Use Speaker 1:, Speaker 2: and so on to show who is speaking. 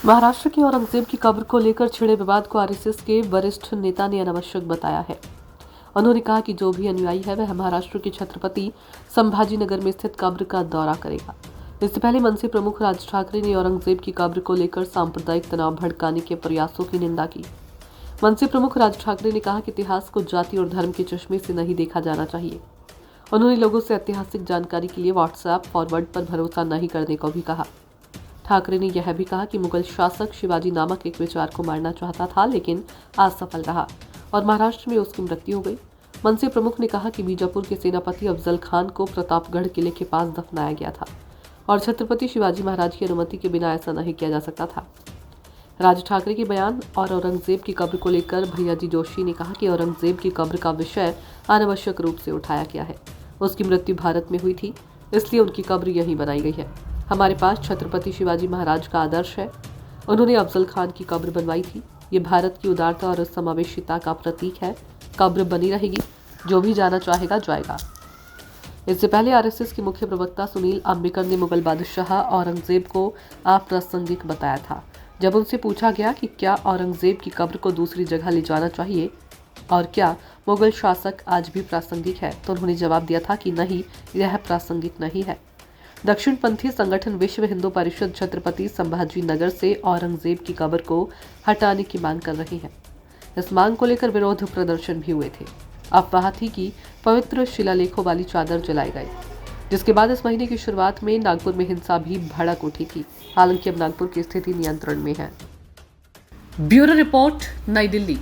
Speaker 1: महाराष्ट्र के औरंगजेब की कब्र को लेकर छिड़े विवाद को आरएसएस के वरिष्ठ नेता ने अनावश्यक बताया है। उन्होंने कहा कि जो भी अनुयायी है वह महाराष्ट्र के छत्रपति संभाजीनगर में स्थित कब्र का दौरा करेगा। इससे पहले मनसे प्रमुख राज ठाकरे ने औरंगजेब की कब्र को लेकर सांप्रदायिक तनाव भड़काने के प्रयासों की निंदा की। मनसे प्रमुख राज ठाकरे ने कहा कि इतिहास को जाति और धर्म के चश्मे से नहीं देखा जाना चाहिए। उन्होंने लोगों से ऐतिहासिक जानकारी के लिए व्हाट्सएप फॉरवर्ड पर भरोसा नहीं करने को भी कहा। ठाकरे ने यह भी कहा कि मुगल शासक शिवाजी नामक एक विचार को मारना चाहता था, लेकिन असफल रहा और महाराष्ट्र में उसकी मृत्यु हो गई। मनसे प्रमुख ने कहा कि बीजापुर के सेनापति अफजल खान को प्रतापगढ़ किले के पास दफनाया गया था और छत्रपति शिवाजी महाराज की अनुमति के बिना ऐसा नहीं किया जा सकता था। राज ठाकरे के बयान और औरंगजेब की कब्र को लेकर भैयाजी जोशी ने कहा कि औरंगजेब की कब्र का विषय अनावश्यक रूप से उठाया गया है। उसकी मृत्यु भारत में हुई थी, इसलिए उनकी कब्र यहीं बनाई गई है। हमारे पास छत्रपति शिवाजी महाराज का आदर्श है। उन्होंने अफजल खान की कब्र बनवाई थी। ये भारत की उदारता और समावेशिता का प्रतीक है। कब्र बनी रहेगी, जो भी जाना चाहेगा जाएगा। इससे पहले आरएसएस के मुख्य प्रवक्ता सुनील अंबिकर ने मुगल बादशाह औरंगजेब को अप्रासंगिक बताया था। जब उनसे पूछा गया कि क्या औरंगजेब की कब्र को दूसरी जगह ले जाना चाहिए और क्या मुगल शासक आज भी प्रासंगिक है, तो उन्होंने जवाब दिया था कि नहीं, यह प्रासंगिक नहीं है। दक्षिणपंथी संगठन विश्व हिंदू परिषद छत्रपति संभाजी नगर से औरंगजेब की कब्र को हटाने की मांग कर रही है। इस मांग को लेकर विरोध प्रदर्शन भी हुए थे। अफवाह थी कि पवित्र शिलालेखों वाली चादर जलाई गई, जिसके बाद इस महीने की शुरुआत में नागपुर में हिंसा भी भड़क उठी थी। हालांकि अब नागपुर की स्थिति नियंत्रण में है। ब्यूरो रिपोर्ट, नई दिल्ली।